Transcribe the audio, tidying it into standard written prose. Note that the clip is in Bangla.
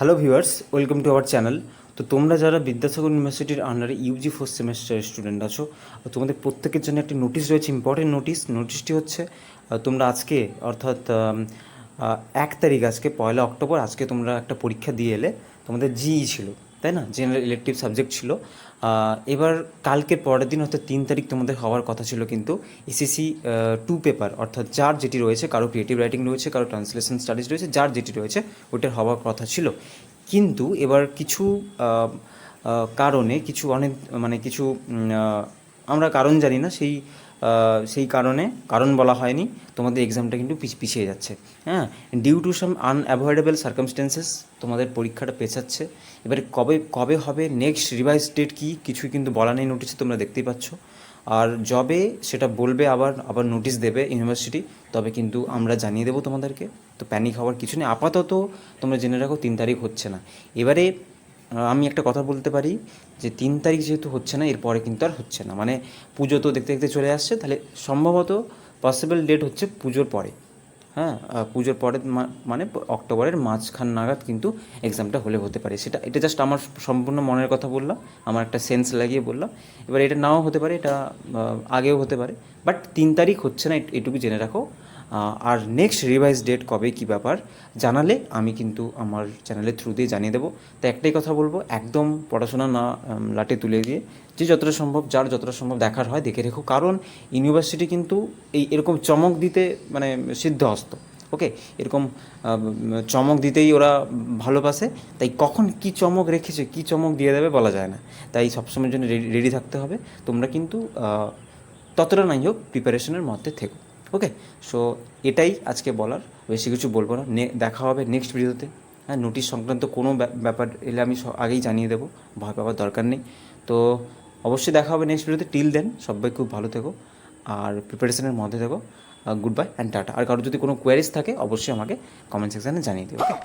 Hello viewers, welcome to our channel. তো তোমরা যারা বিদ্যাসাগর ইউনিভার্সিটির আন্ডারে ইউজি ফোর্থ সেমেস্টারের স্টুডেন্ট আছো, তোমাদের প্রত্যেকের জন্য একটি নোটিশ রয়েছে, ইম্পর্টেন্ট নোটিশটি হচ্ছে তোমরা আজকে অর্থাৎ 1 তারিখ, আজকে 1 অক্টোবর, আজকে তোমরা একটা পরীক্ষা দিয়ে এলে। তোমাদের জিই ছিল, তাই না? জেনারেল ইলেকটিভ সাবজেক্ট ছিল। এবার কালকের পরের দিন অর্থাৎ 3 তারিখ তোমাদের হওয়ার কথা ছিল, কিন্তু এসএসসি 2 পেপার অর্থাৎ যার যেটি রয়েছে, কারো ক্রিয়েটিভ রাইটিং রয়েছে, কারো ট্রান্সলেশন স্টাডিজ রয়েছে, যার যেটি রয়েছে ওটার হওয়ার কথা ছিল। কিন্তু এবার কিছু কারণে, কিছু অনেক মানে কিছু আমরা কারণ জানি না, সেই কারণ বলা হয়নি, তোমাদের এক্সামটা কিন্তু পিছিয়ে যাচ্ছে। হ্যাঁ, due to some unavoidable circumstances তোমাদের পরীক্ষাটা পেছাচ্ছে। এবারে কবে কবে হবে, নেক্সট রিভাইজ ডেট কী, কিছুই কিন্তু বলা নেই নোটিশে, তোমরা দেখতেই পাচ্ছ। আর যবে সেটা বলবে, আবার নোটিশ দেবে ইউনিভার্সিটি, তবে কিন্তু আমরা জানিয়ে দেবো তোমাদেরকে। তো প্যানিক হওয়ার কিছু নেই, আপাতত তোমরা জেনে রাখো 3 তারিখ হচ্ছে না। এবারে আমি একটা কথা বলতে পারি যে 3 তারিখ যেহেতু হচ্ছে না, এরপরে কিন্তু আর হচ্ছে না, মানে পুজো তো দেখতে দেখতে চলে আসছে, তাহলে সম্ভবত পসিবল ডেট হচ্ছে পুজোর পরে। হ্যাঁ, পুজোর পরে মানে অক্টোবরের মাঝখান নাগাদ কিন্তু এক্সামটা হলে হতে পারে। এটা জাস্ট আমার সম্পূর্ণ মনের কথা বললাম, আমার একটা সেন্স লাগিয়ে বললাম। এবার এটা নাও হতে পারে, এটা আগেও হতে পারে, বাট 3 তারিখ হচ্ছে না, এটুকু জেনে রাখো। আর নেক্সট রিভাইজ ডেট কবে কী ব্যাপার জানালে আমি কিন্তু আমার চ্যানেলের থ্রু দিয়ে জানিয়ে দেবো। তো একটাই কথা বলবো, একদম পড়াশোনা না লাটে তুলে দিয়ে যে যতটা সম্ভব, যার যতটা সম্ভব দেখার হয় দেখে রেখো, কারণ ইউনিভার্সিটি কিন্তু এরকম চমক দিতে মানে সিদ্ধহস্ত। ওকে, এরকম চমক দিতেই ওরা ভালোবাসে, তাই কখন কী চমক রেখেছে, কী চমক দিয়ে দেবে বলা যায় না। তাই সবসময়ের জন্য রেডি থাকতে হবে। তোমরা কিন্তু ততটা নাই হোক প্রিপারেশনের মধ্যে থেকো। ওকে, সো এটাই আজকে বলার, বেশি কিছু বলবো না। দেখা হবে নেক্সট ভিডিওতে। হ্যাঁ, নোটিশ সংক্রান্ত কোনো ব্যাপার এলে আমি আগেই জানিয়ে দেবো, ভয় পাওয়ার দরকার নেই। তো অবশ্যই দেখা হবে নেক্সট ভিডিওতে। টিল দেন সবাই খুব ভালো থেকো আর প্রিপারেশনের মধ্যে থেকো। Good bye and tata. আর কারো যদি কোনো কোয়ারিজ থাকে অবশ্যই আমাকে কমেন্ট সেকশানে জানিয়ে দিও। ওকে।